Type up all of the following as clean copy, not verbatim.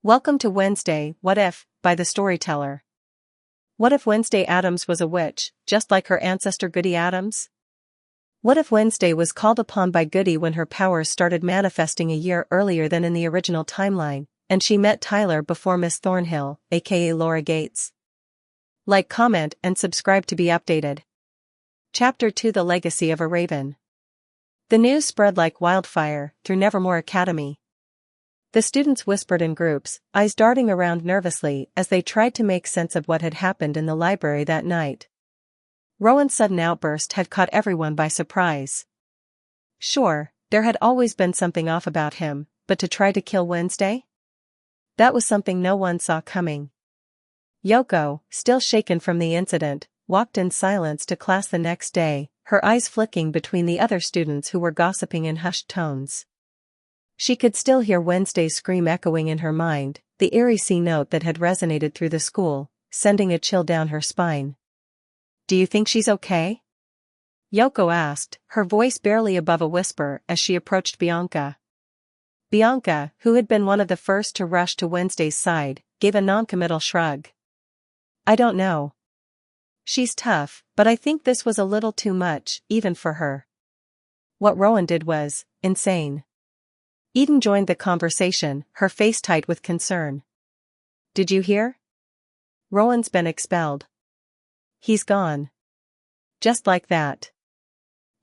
Welcome to Wednesday, What If, by the storyteller. What if Wednesday Addams was a witch, just like her ancestor Goody Addams? What if Wednesday was called upon by Goody when her powers started manifesting a year earlier than in the original timeline, and she met Tyler before Miss Thornhill, aka Laura Gates? Like, comment, and subscribe to be updated. Chapter 2: The Legacy of a Raven. The news spread like wildfire through Nevermore Academy. The students whispered in groups, eyes darting around nervously as they tried to make sense of what had happened in the library that night. Rowan's sudden outburst had caught everyone by surprise. Sure, there had always been something off about him, but to try to kill Wednesday? That was something no one saw coming. Yoko, still shaken from the incident, walked in silence to class the next day, her eyes flicking between the other students who were gossiping in hushed tones. She could still hear Wednesday's scream echoing in her mind, the eerie C note that had resonated through the school, sending a chill down her spine. "Do you think she's okay?" Yoko asked, her voice barely above a whisper as she approached Bianca. Bianca, who had been one of the first to rush to Wednesday's side, gave a non-committal shrug. "I don't know. She's tough, but I think this was a little too much, even for her. What Rowan did was insane." Eden joined the conversation, her face tight with concern. "Did you hear? Rowan's been expelled. He's gone. Just like that."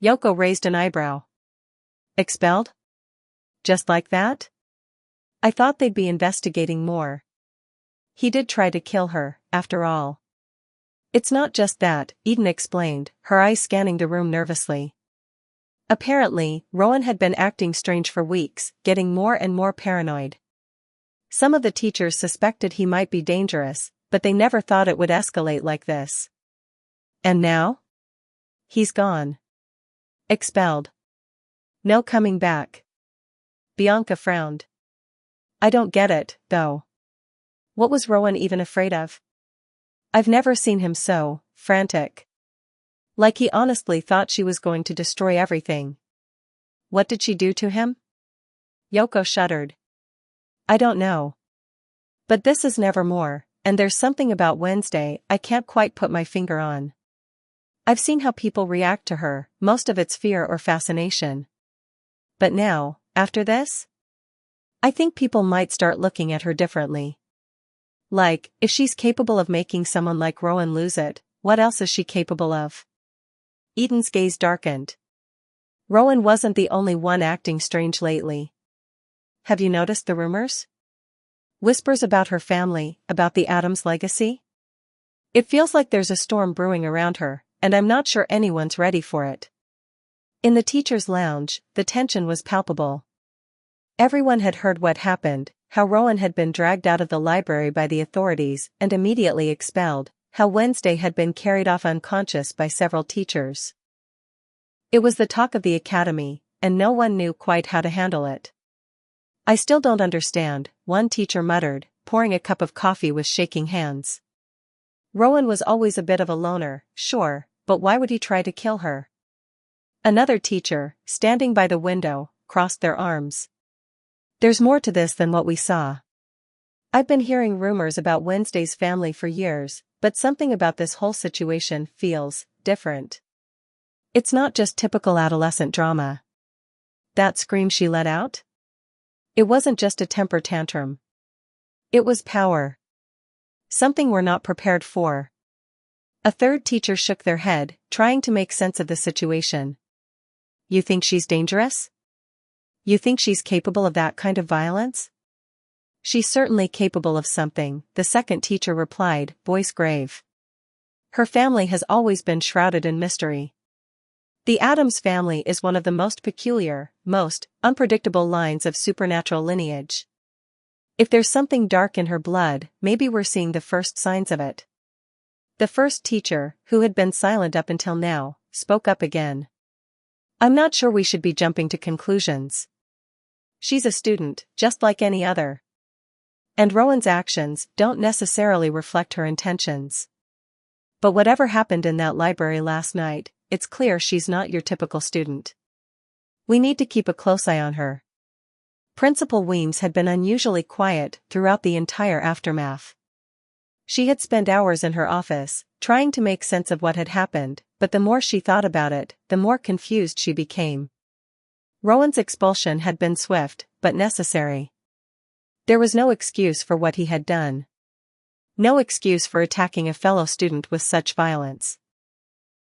Yoko raised an eyebrow. "Expelled? Just like that? I thought they'd be investigating more. He did try to kill her, after all." "It's not just that," Eden explained, her eyes scanning the room nervously. Apparently, Rowan had been acting strange for weeks, getting more and more paranoid. Some of the teachers suspected he might be dangerous, but they never thought it would escalate like this. And now? He's gone. Expelled. No coming back. Bianca frowned. "I don't get it, though. What was Rowan even afraid of? I've never seen him so frantic. Like he honestly thought she was going to destroy everything. What did she do to him?" Yoko shuddered. "I don't know. But this is Nevermore, and there's something about Wednesday I can't quite put my finger on. I've seen how people react to her, most of it's fear or fascination. But now, after this? I think people might start looking at her differently. Like, if she's capable of making someone like Rowan lose it, what else is she capable of?" Eden's gaze darkened. Rowan wasn't the only one acting strange lately. "Have you noticed the rumors? Whispers about her family, about the Addams legacy? It feels like there's a storm brewing around her, and I'm not sure anyone's ready for it." In the teacher's lounge, the tension was palpable. Everyone had heard what happened, how Rowan had been dragged out of the library by the authorities and immediately expelled, how Wednesday had been carried off unconscious by several teachers. It was the talk of the academy, and no one knew quite how to handle it. "I still don't understand," one teacher muttered, pouring a cup of coffee with shaking hands. "Rowan was always a bit of a loner, sure, but why would he try to kill her?" Another teacher, standing by the window, crossed their arms. "There's more to this than what we saw. I've been hearing rumors about Wednesday's family for years, but something about this whole situation feels different. It's not just typical adolescent drama." That scream she let out? It wasn't just a temper tantrum. It was power. Something we're not prepared for. A third teacher shook their head, trying to make sense of the situation. "You think she's dangerous? You think she's capable of that kind of violence?" "She's certainly capable of something," the second teacher replied, voice grave. "Her family has always been shrouded in mystery. The Addams family is one of the most peculiar, most unpredictable lines of supernatural lineage. If there's something dark in her blood, maybe we're seeing the first signs of it." The first teacher, who had been silent up until now, spoke up again. "I'm not sure we should be jumping to conclusions. She's a student, just like any other. And Rowan's actions don't necessarily reflect her intentions. But whatever happened in that library last night, it's clear she's not your typical student. We need to keep a close eye on her." Principal Weems had been unusually quiet throughout the entire aftermath. She had spent hours in her office, trying to make sense of what had happened, but the more she thought about it, the more confused she became. Rowan's expulsion had been swift, but necessary. There was no excuse for what he had done. No excuse for attacking a fellow student with such violence.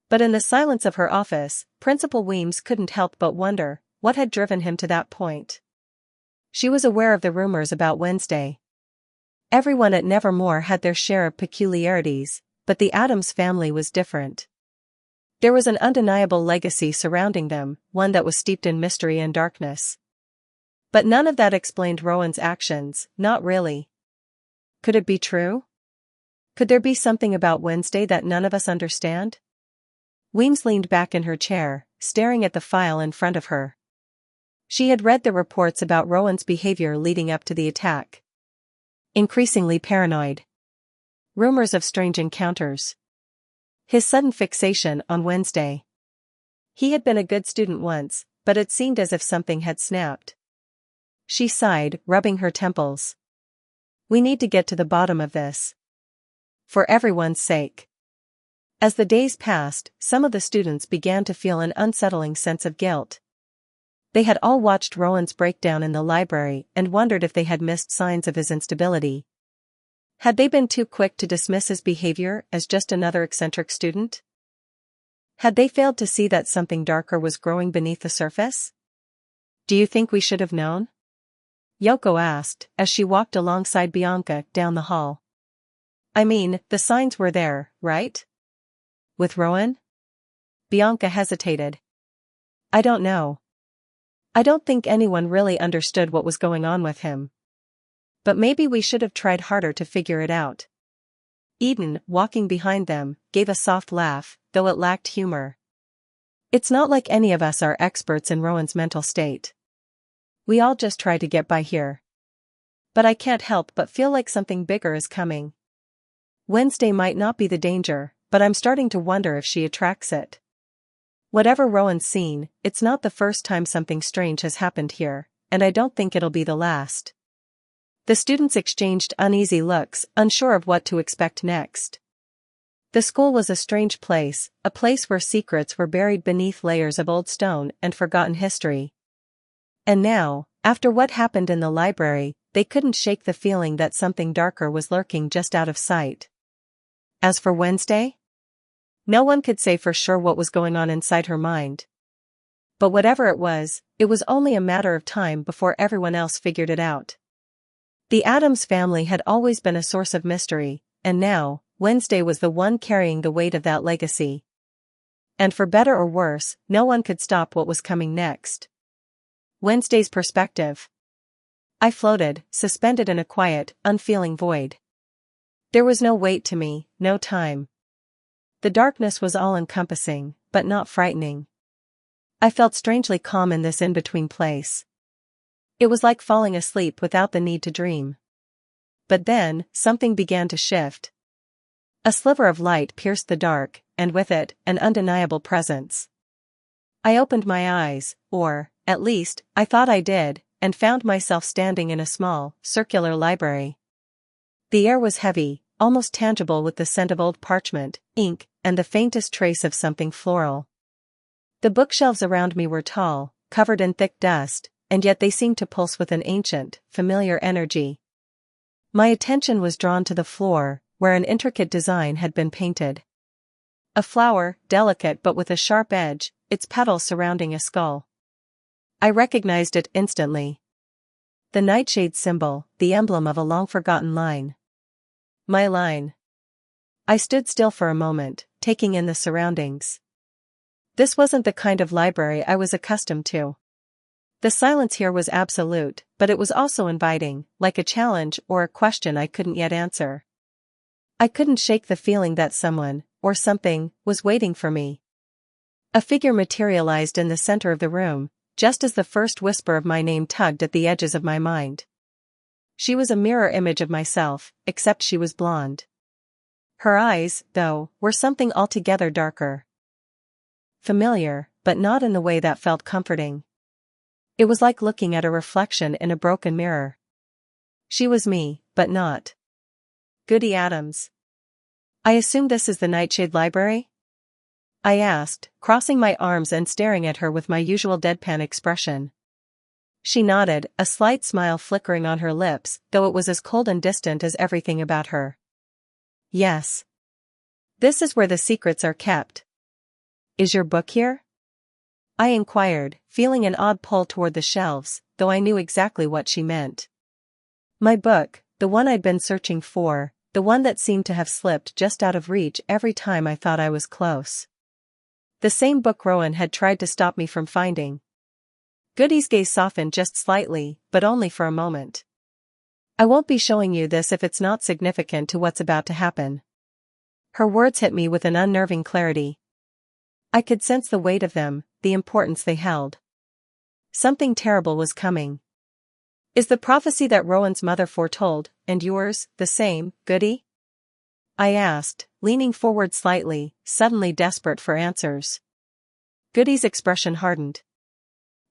But in the silence of her office, Principal Weems couldn't help but wonder what had driven him to that point. She was aware of the rumors about Wednesday. Everyone at Nevermore had their share of peculiarities, but the Addams family was different. There was an undeniable legacy surrounding them, one that was steeped in mystery and darkness. But none of that explained Rowan's actions, not really. Could it be true? Could there be something about Wednesday that none of us understand? Weems leaned back in her chair, staring at the file in front of her. She had read the reports about Rowan's behavior leading up to the attack. Increasingly paranoid. Rumors of strange encounters. His sudden fixation on Wednesday. He had been a good student once, but it seemed as if something had snapped. She sighed, rubbing her temples. We need to get to the bottom of this. For everyone's sake. As the days passed, some of the students began to feel an unsettling sense of guilt. They had all watched Rowan's breakdown in the library and wondered if they had missed signs of his instability. Had they been too quick to dismiss his behavior as just another eccentric student? Had they failed to see that something darker was growing beneath the surface? Do you think we should have known? Yoko asked, as she walked alongside Bianca down the hall. I mean, the signs were there, right? With Rowan? Bianca hesitated. I don't know. I don't think anyone really understood what was going on with him. But maybe we should have tried harder to figure it out. Eden, walking behind them, gave a soft laugh, though it lacked humor. It's not like any of us are experts in Rowan's mental state. We all just try to get by here. But I can't help but feel like something bigger is coming. Wednesday might not be the danger, but I'm starting to wonder if she attracts it. Whatever Rowan's seen, it's not the first time something strange has happened here, and I don't think it'll be the last. The students exchanged uneasy looks, unsure of what to expect next. The school was a strange place, a place where secrets were buried beneath layers of old stone and forgotten history. And now, after what happened in the library, they couldn't shake the feeling that something darker was lurking just out of sight. As for Wednesday? No one could say for sure what was going on inside her mind. But whatever it was only a matter of time before everyone else figured it out. The Addams family had always been a source of mystery, and now, Wednesday was the one carrying the weight of that legacy. And for better or worse, no one could stop what was coming next. Wednesday's perspective. I floated, suspended in a quiet, unfeeling void. There was no weight to me, no time. The darkness was all-encompassing, but not frightening. I felt strangely calm in this in-between place. It was like falling asleep without the need to dream. But then, something began to shift. A sliver of light pierced the dark, and with it, an undeniable presence. I opened my eyes, or, at least, I thought I did, and found myself standing in a small, circular library. The air was heavy, almost tangible with the scent of old parchment, ink, and the faintest trace of something floral. The bookshelves around me were tall, covered in thick dust, and yet they seemed to pulse with an ancient, familiar energy. My attention was drawn to the floor, where an intricate design had been painted. A flower, delicate but with a sharp edge, its petals surrounding a skull. I recognized it instantly. The Nightshade symbol, the emblem of a long-forgotten line. My line. I stood still for a moment, taking in the surroundings. This wasn't the kind of library I was accustomed to. The silence here was absolute, but it was also inviting, like a challenge or a question I couldn't yet answer. I couldn't shake the feeling that someone, or something, was waiting for me. A figure materialized in the center of the room, just as the first whisper of my name tugged at the edges of my mind. She was a mirror image of myself, except she was blonde. Her eyes, though, were something altogether darker. Familiar, but not in the way that felt comforting. It was like looking at a reflection in a broken mirror. She was me, but not Goody Adams. I assume this is the Nightshade Library? I asked, crossing my arms and staring at her with my usual deadpan expression. She nodded, a slight smile flickering on her lips, though it was as cold and distant as everything about her. Yes. This is where the secrets are kept. Is your book here? I inquired, feeling an odd pull toward the shelves, though I knew exactly what she meant. My book, the one I'd been searching for, the one that seemed to have slipped just out of reach every time I thought I was close. The same book Rowan had tried to stop me from finding. Goody's gaze softened just slightly, but only for a moment. I won't be showing you this if it's not significant to what's about to happen. Her words hit me with an unnerving clarity. I could sense the weight of them, the importance they held. Something terrible was coming. Is the prophecy that Rowan's mother foretold, and yours, the same, Goody? I asked, leaning forward slightly, suddenly desperate for answers. Goody's expression hardened.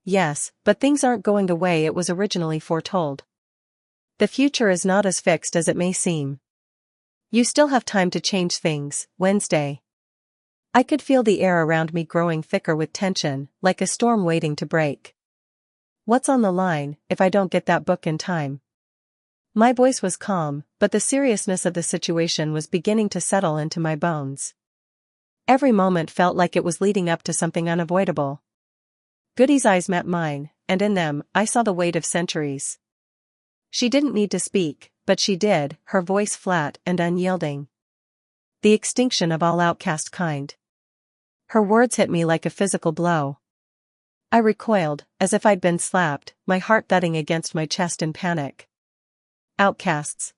Yes, but things aren't going the way it was originally foretold. The future is not as fixed as it may seem. You still have time to change things, Wednesday. I could feel the air around me growing thicker with tension, like a storm waiting to break. What's on the line, if I don't get that book in time? My voice was calm, but the seriousness of the situation was beginning to settle into my bones. Every moment felt like it was leading up to something unavoidable. Goody's eyes met mine, and in them, I saw the weight of centuries. She didn't need to speak, but she did, her voice flat and unyielding. The extinction of all outcast kind. Her words hit me like a physical blow. I recoiled, as if I'd been slapped, my heart thudding against my chest in panic. Outcasts.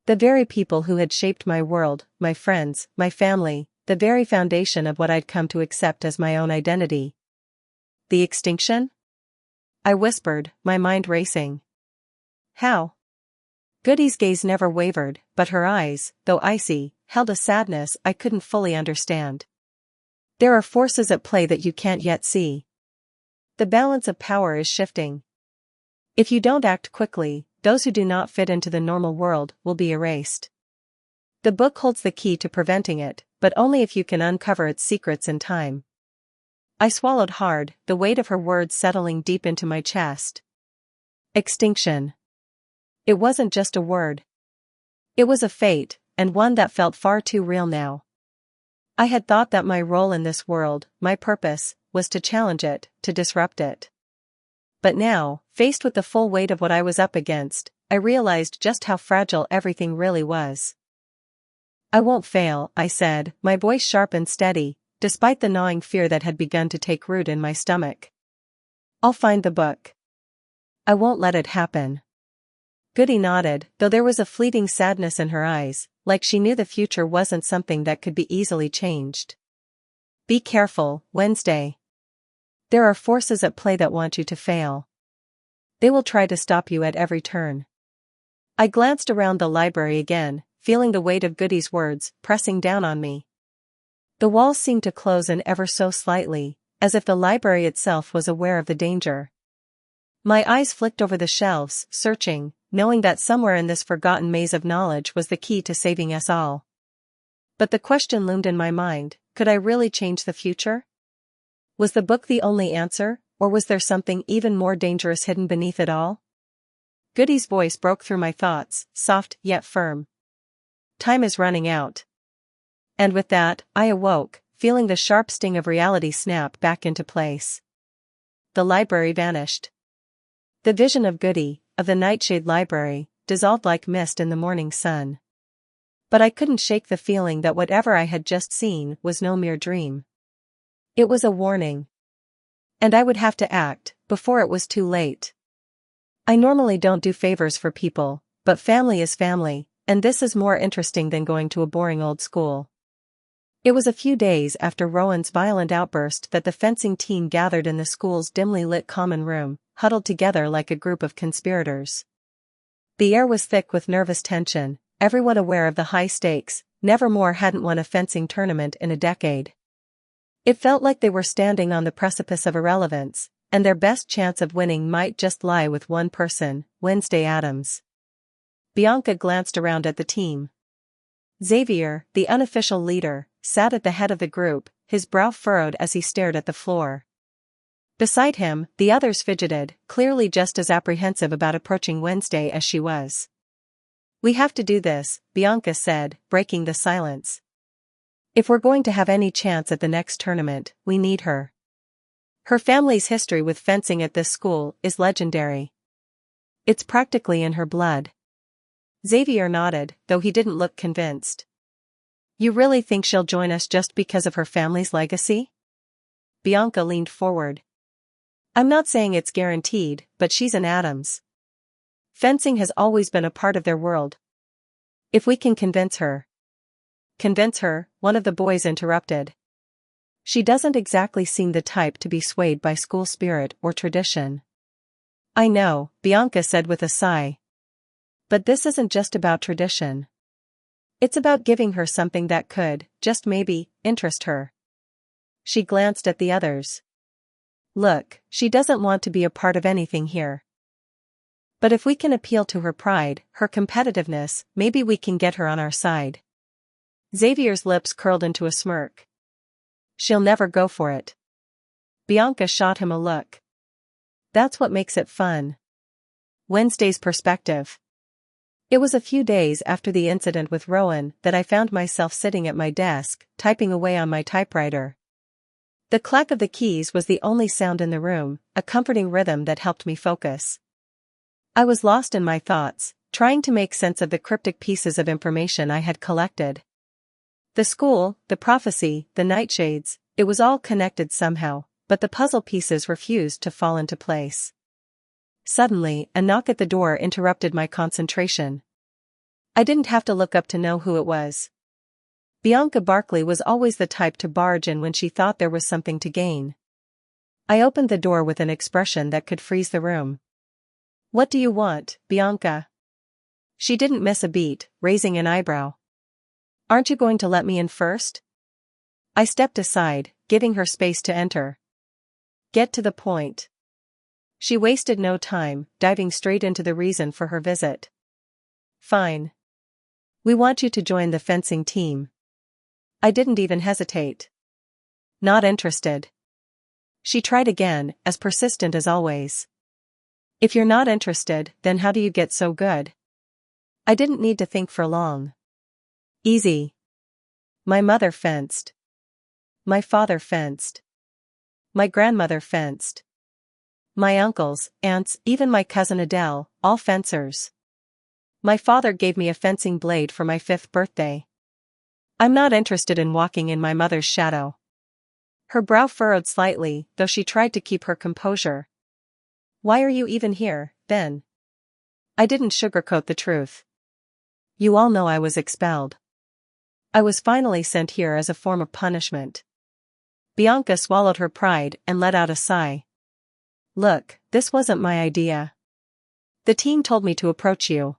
The very people who had shaped my world, my friends, my family, the very foundation of what I'd come to accept as my own identity. The extinction? I whispered, my mind racing. How? Goody's gaze never wavered, but her eyes, though icy, held a sadness I couldn't fully understand. There are forces at play that you can't yet see. The balance of power is shifting. If you don't act quickly, those who do not fit into the normal world will be erased. The book holds the key to preventing it, but only if you can uncover its secrets in time. I swallowed hard, the weight of her words settling deep into my chest. Extinction. It wasn't just a word. It was a fate, and one that felt far too real now. I had thought that my role in this world, my purpose, was to challenge it, to disrupt it. But now, faced with the full weight of what I was up against, I realized just how fragile everything really was. I won't fail, I said, my voice sharp and steady, despite the gnawing fear that had begun to take root in my stomach. I'll find the book. I won't let it happen. Goody nodded, though there was a fleeting sadness in her eyes, like she knew the future wasn't something that could be easily changed. Be careful, Wednesday. There are forces at play that want you to fail. They will try to stop you at every turn. I glanced around the library again, feeling the weight of Goody's words pressing down on me. The walls seemed to close in ever so slightly, as if the library itself was aware of the danger. My eyes flicked over the shelves, searching, knowing that somewhere in this forgotten maze of knowledge was the key to saving us all. But the question loomed in my mind, could I really change the future? Was the book the only answer, or was there something even more dangerous hidden beneath it all? Goody's voice broke through my thoughts, soft yet firm. Time is running out. And with that, I awoke, feeling the sharp sting of reality snap back into place. The library vanished. The vision of Goody, of the Nightshade Library, dissolved like mist in the morning sun. But I couldn't shake the feeling that whatever I had just seen was no mere dream. It was a warning. And I would have to act, before it was too late. I normally don't do favors for people, but family is family, and this is more interesting than going to a boring old school. It was a few days after Rowan's violent outburst that the fencing team gathered in the school's dimly lit common room, huddled together like a group of conspirators. The air was thick with nervous tension, everyone aware of the high stakes. Nevermore hadn't won a fencing tournament in a decade. It felt like they were standing on the precipice of irrelevance, And their best chance of winning might just lie with one person, Wednesday Addams. Bianca glanced around at the team. Xavier, the unofficial leader, sat at the head of the group, his brow furrowed as he stared at the floor. Beside him, the others fidgeted, clearly just as apprehensive about approaching Wednesday as she was. "We have to do this," Bianca said, breaking the silence. "If we're going to have any chance at the next tournament, we need her. Her family's history with fencing at this school is legendary. It's practically in her blood." Xavier nodded, though he didn't look convinced. "You really think she'll join us just because of her family's legacy?" Bianca leaned forward. "I'm not saying it's guaranteed, but she's an Addams. Fencing has always been a part of their world. If we can convince her." "Convince her," one of the boys interrupted. "She doesn't exactly seem the type to be swayed by school spirit or tradition." "I know," Bianca said with a sigh. "But this isn't just about tradition. It's about giving her something that could, just maybe, interest her." She glanced at the others. "Look, she doesn't want to be a part of anything here. But if we can appeal to her pride, her competitiveness, maybe we can get her on our side." Xavier's lips curled into a smirk. "She'll never go for it." Bianca shot him a look. "That's what makes it fun." Wednesday's perspective. It was a few days after the incident with Rowan that I found myself sitting at my desk, typing away on my typewriter. The clack of the keys was the only sound in the room, a comforting rhythm that helped me focus. I was lost in my thoughts, trying to make sense of the cryptic pieces of information I had collected. The school, the prophecy, the Nightshades, it was all connected somehow, but the puzzle pieces refused to fall into place. Suddenly, a knock at the door interrupted my concentration. I didn't have to look up to know who it was. Bianca Barkley was always the type to barge in when she thought there was something to gain. I opened the door with an expression that could freeze the room. "What do you want, Bianca?" She didn't miss a beat, raising an eyebrow. "Aren't you going to let me in first?" I stepped aside, giving her space to enter. "Get to the point." She wasted no time, diving straight into the reason for her visit. "Fine. We want you to join the fencing team." I didn't even hesitate. "Not interested." She tried again, as persistent as always. "If you're not interested, then how do you get so good?" I didn't need to think for long. "Easy. My mother fenced. My father fenced. My grandmother fenced. My uncles, aunts, even my cousin Adele, all fencers. My father gave me a fencing blade for my 5th birthday. I'm not interested in walking in my mother's shadow." Her brow furrowed slightly, though she tried to keep her composure. "Why are you even here, then?" I didn't sugarcoat the truth. "You all know I was expelled. I was finally sent here as a form of punishment." Bianca swallowed her pride and let out a sigh. "Look, this wasn't my idea. The team told me to approach you.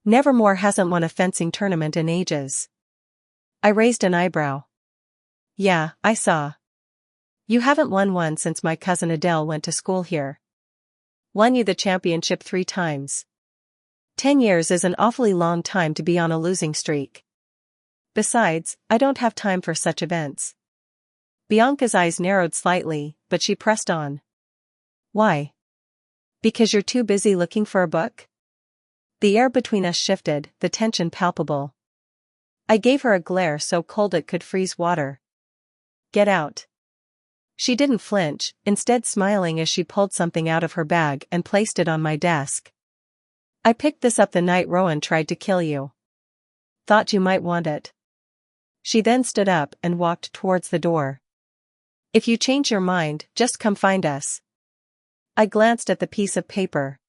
Nevermore hasn't won a fencing tournament in ages." I raised an eyebrow. "Yeah, I saw. You haven't won one since my cousin Adele went to school here. Won you the championship 3 times. 10 years is an awfully long time to be on a losing streak. Besides, I don't have time for such events." Bianca's eyes narrowed slightly, but she pressed on. "Why? Because you're too busy looking for a book?" The air between us shifted, the tension palpable. I gave her a glare so cold it could freeze water. "Get out." She didn't flinch, instead smiling as she pulled something out of her bag and placed it on my desk. "I picked this up the night Rowan tried to kill you. Thought you might want it." She then stood up and walked towards the door. "If you change your mind, just come find us." I glanced at the piece of paper.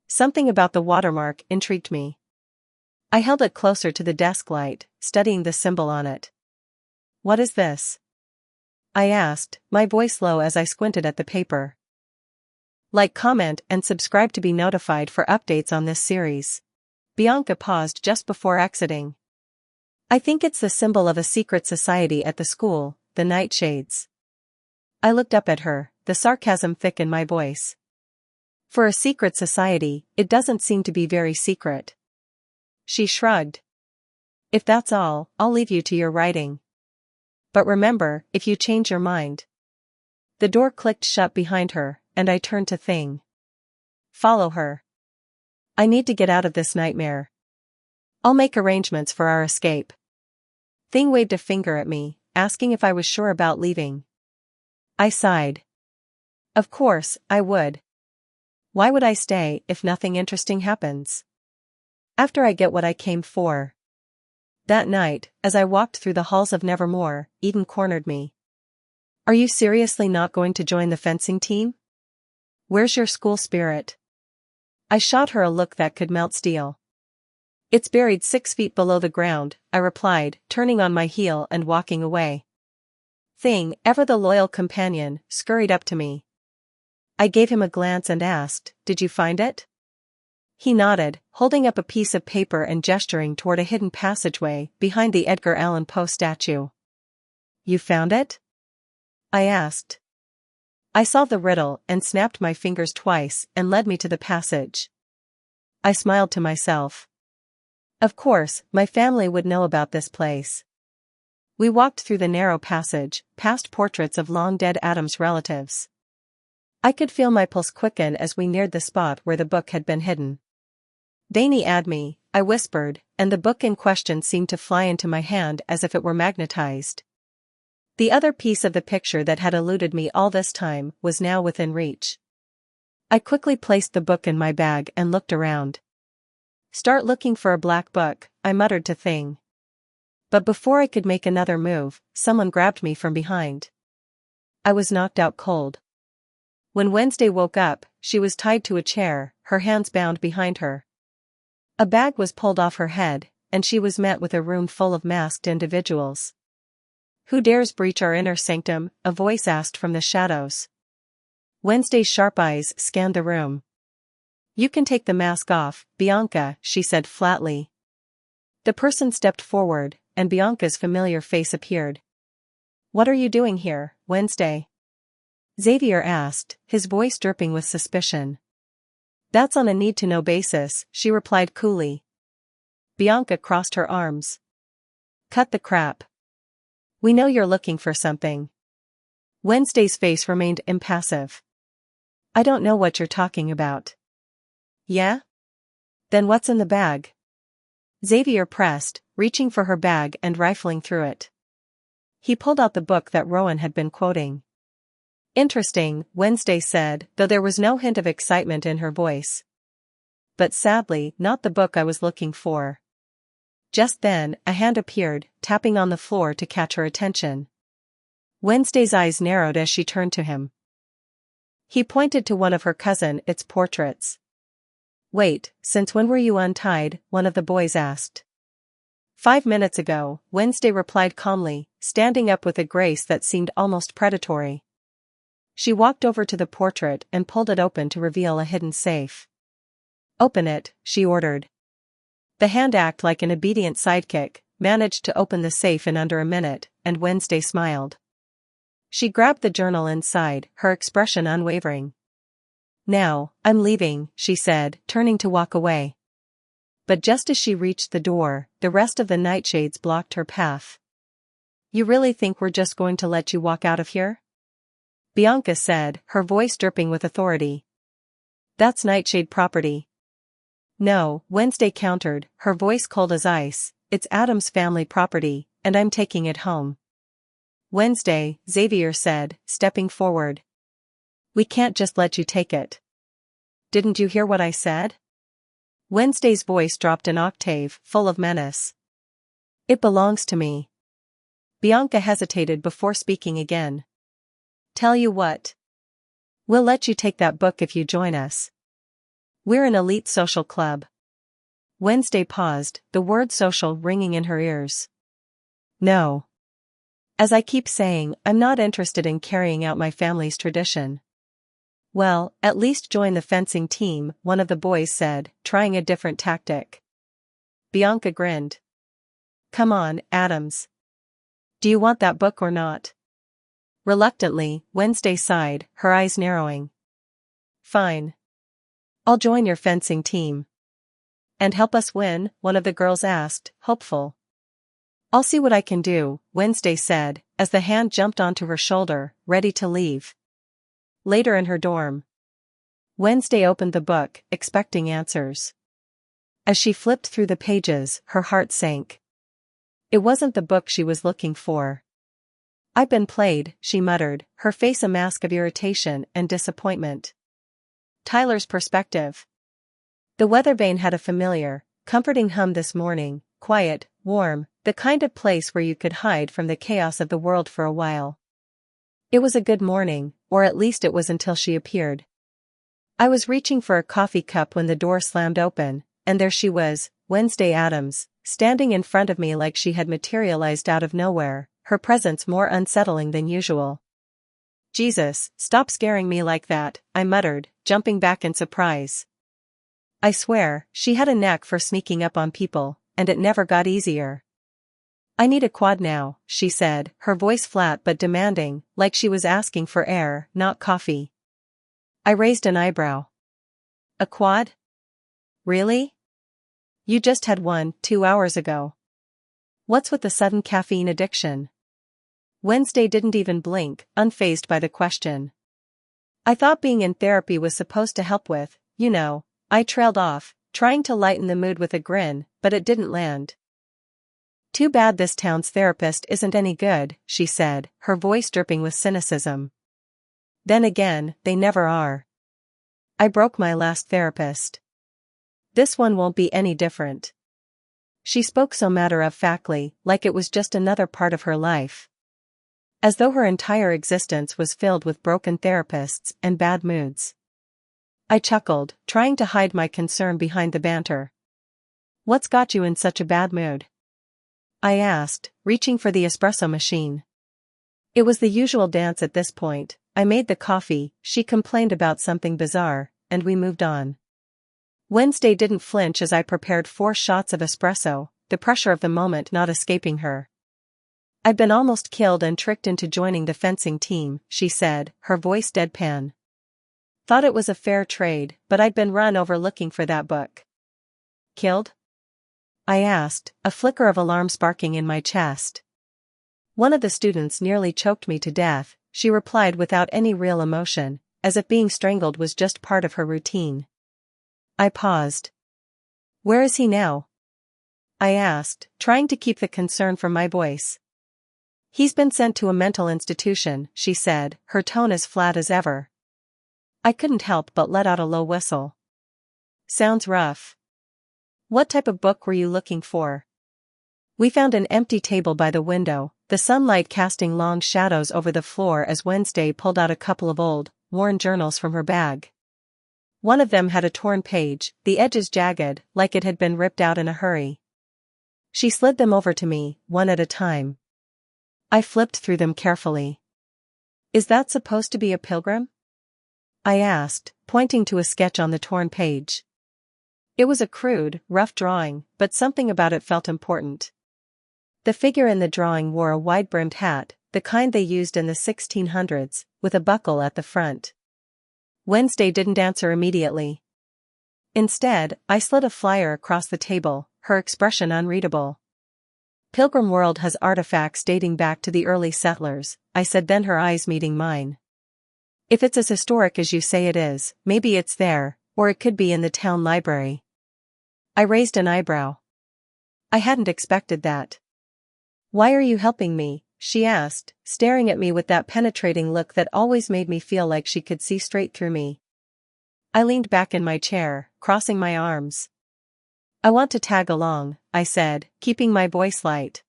Something about the watermark intrigued me. I held it closer to the desk light, studying the symbol on it. "What is this?" I asked, my voice low as I squinted at the paper. "Like, comment, and subscribe to be notified for updates on this series." Bianca paused just before exiting. "I think it's the symbol of a secret society at the school, the Nightshades." I looked up at her, the sarcasm thick in my voice. For a secret society, it doesn't seem to be very secret. She shrugged. If that's all, I'll leave you to your writing. But remember, if you change your mind. The door clicked shut behind her, and I turned to Thing. Follow her. I need to get out of this nightmare. I'll make arrangements for our escape. Thing waved a finger at me, asking if I was sure about leaving. I sighed. Of course, I would. Why would I stay if nothing interesting happens? After I get what I came for. That night, as I walked through the halls of Nevermore, Eden cornered me. Are you seriously not going to join the fencing team? Where's your school spirit? I shot her a look that could melt steel. It's buried 6 feet below the ground, I replied, turning on my heel and walking away. Thing, ever the loyal companion, scurried up to me. I gave him a glance and asked, "Did you find it?" He nodded, holding up a piece of paper and gesturing toward a hidden passageway behind the Edgar Allan Poe statue. You found it? I asked. I solved the riddle and snapped my fingers twice and led me to the passage. I smiled to myself. Of course, my family would know about this place. We walked through the narrow passage, past portraits of long-dead Adam's relatives. I could feel my pulse quicken as we neared the spot where the book had been hidden. Dainy ad me, I whispered, and the book in question seemed to fly into my hand as if it were magnetized. The other piece of the picture that had eluded me all this time was now within reach. I quickly placed the book in my bag and looked around. Start looking for a black book, I muttered to Thing. But before I could make another move, someone grabbed me from behind. I was knocked out cold. When Wednesday woke up, she was tied to a chair, her hands bound behind her. A bag was pulled off her head, and she was met with a room full of masked individuals. Who dares breach our inner sanctum? A voice asked from the shadows. Wednesday's sharp eyes scanned the room. You can take the mask off, Bianca, she said flatly. The person stepped forward, and Bianca's familiar face appeared. What are you doing here, Wednesday? Xavier asked, his voice dripping with suspicion. That's on a need-to-know basis, she replied coolly. Bianca crossed her arms. Cut the crap. We know you're looking for something. Wednesday's face remained impassive. I don't know what you're talking about. Yeah? Then what's in the bag? Xavier pressed, reaching for her bag and rifling through it. He pulled out the book that Rowan had been quoting. Interesting, Wednesday said, though there was no hint of excitement in her voice. But sadly, not the book I was looking for. Just then, a hand appeared, tapping on the floor to catch her attention. Wednesday's eyes narrowed as she turned to him. He pointed to one of her its portraits. Wait, since when were you untied? One of the boys asked. 5 minutes ago, Wednesday replied calmly, standing up with a grace that seemed almost predatory. She walked over to the portrait and pulled it open to reveal a hidden safe. Open it, she ordered. The hand, acting like an obedient sidekick, managed to open the safe in under a minute, and Wednesday smiled. She grabbed the journal inside, her expression unwavering. Now, I'm leaving, she said, turning to walk away. But just as she reached the door, the rest of the Nightshades blocked her path. You really think we're just going to let you walk out of here? Bianca said, her voice dripping with authority. That's Nightshade property. No, Wednesday countered, her voice cold as ice. It's Adam's family property, and I'm taking it home. Wednesday, Xavier said, stepping forward. We can't just let you take it. Didn't you hear what I said? Wednesday's voice dropped an octave, full of menace. It belongs to me. Bianca hesitated before speaking again. Tell you what. We'll let you take that book if you join us. We're an elite social club. Wednesday paused, the word social ringing in her ears. No. As I keep saying, I'm not interested in carrying out my family's tradition. Well, at least join the fencing team, one of the boys said, trying a different tactic. Bianca grinned. Come on, Adams. Do you want that book or not? Reluctantly, Wednesday sighed, her eyes narrowing. Fine. I'll join your fencing team. And help us win? One of the girls asked, hopeful. I'll see what I can do, Wednesday said, as the hand jumped onto her shoulder, ready to leave. Later in her dorm. Wednesday opened the book, expecting answers. As she flipped through the pages, her heart sank. It wasn't the book she was looking for. I've been played, she muttered, her face a mask of irritation and disappointment. Tyler's perspective. The weathervane had a familiar, comforting hum this morning, quiet, warm, the kind of place where you could hide from the chaos of the world for a while. It was a good morning, or at least it was until she appeared. I was reaching for a coffee cup when the door slammed open, and there she was, Wednesday Addams, standing in front of me like she had materialized out of nowhere, her presence more unsettling than usual. Jesus, stop scaring me like that, I muttered, jumping back in surprise. I swear, she had a knack for sneaking up on people, and it never got easier. I need a quad now, she said, her voice flat but demanding, like she was asking for air, not coffee. I raised an eyebrow. A quad? Really? You just had one 2 hours ago. What's with the sudden caffeine addiction? Wednesday didn't even blink, unfazed by the question. I thought being in therapy was supposed to help with, you know, I trailed off, trying to lighten the mood with a grin, but it didn't land. Too bad this town's therapist isn't any good, she said, her voice dripping with cynicism. Then again, they never are. I broke my last therapist. This one won't be any different. She spoke so matter-of-factly, like it was just another part of her life. As though her entire existence was filled with broken therapists and bad moods. I chuckled, trying to hide my concern behind the banter. What's got you in such a bad mood? I asked, reaching for the espresso machine. It was the usual dance at this point. I made the coffee, she complained about something bizarre, and we moved on. Wednesday didn't flinch as I prepared 4 shots of espresso, the pressure of the moment not escaping her. I've been almost killed and tricked into joining the fencing team, she said, her voice deadpan. Thought it was a fair trade, but I'd been run over looking for that book. Killed? I asked, a flicker of alarm sparking in my chest. One of the students nearly choked me to death, she replied without any real emotion, as if being strangled was just part of her routine. I paused. Where is he now? I asked, trying to keep the concern from my voice. He's been sent to a mental institution, she said, her tone as flat as ever. I couldn't help but let out a low whistle. Sounds rough. What type of book were you looking for? We found an empty table by the window, the sunlight casting long shadows over the floor as Wednesday pulled out a couple of old, worn journals from her bag. One of them had a torn page, the edges jagged, like it had been ripped out in a hurry. She slid them over to me, one at a time. I flipped through them carefully. Is that supposed to be a pilgrim? I asked, pointing to a sketch on the torn page. It was a crude, rough drawing, but something about it felt important. The figure in the drawing wore a wide-brimmed hat, the kind they used in the 1600s, with a buckle at the front. Wednesday didn't answer immediately. Instead, I slid a flyer across the table, her expression unreadable. Pilgrim World has artifacts dating back to the early settlers, I said, then her eyes meeting mine. If it's as historic as you say it is, maybe it's there, or it could be in the town library. I raised an eyebrow. I hadn't expected that. Why are you helping me? She asked, staring at me with that penetrating look that always made me feel like she could see straight through me. I leaned back in my chair, crossing my arms. I want to tag along, I said, keeping my voice light.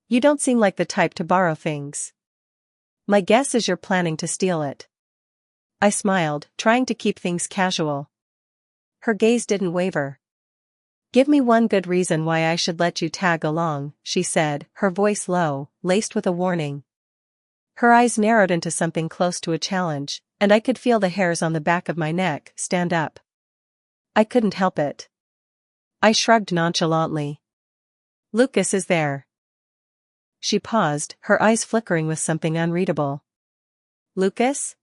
You don't seem like the type to borrow things. My guess is you're planning to steal it. I smiled, trying to keep things casual. Her gaze didn't waver. Give me one good reason why I should let you tag along, she said, her voice low, laced with a warning. Her eyes narrowed into something close to a challenge, and I could feel the hairs on the back of my neck stand up. I couldn't help it. I shrugged nonchalantly. Lucas is there. She paused, her eyes flickering with something unreadable. Lucas?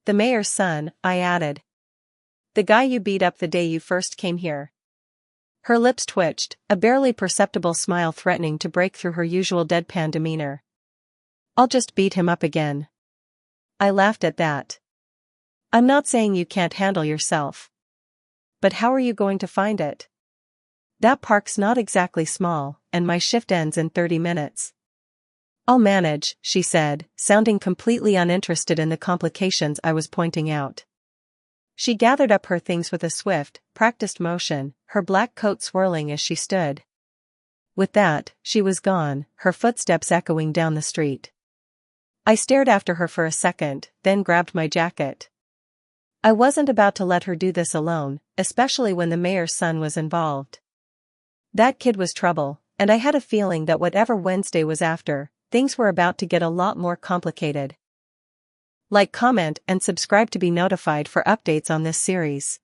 The mayor's son, I added. The guy you beat up the day you first came here. Her lips twitched, a barely perceptible smile threatening to break through her usual deadpan demeanor. I'll just beat him up again. I laughed at that. I'm not saying you can't handle yourself. But how are you going to find it? That park's not exactly small, and my shift ends in 30 minutes. I'll manage, she said, sounding completely uninterested in the complications I was pointing out. She gathered up her things with a swift, practiced motion, her black coat swirling as she stood. With that, she was gone, her footsteps echoing down the street. I stared after her for a second, then grabbed my jacket. I wasn't about to let her do this alone, especially when the mayor's son was involved. That kid was trouble, and I had a feeling that whatever Wednesday was after, things were about to get a lot more complicated. Like, comment, and subscribe to be notified for updates on this series.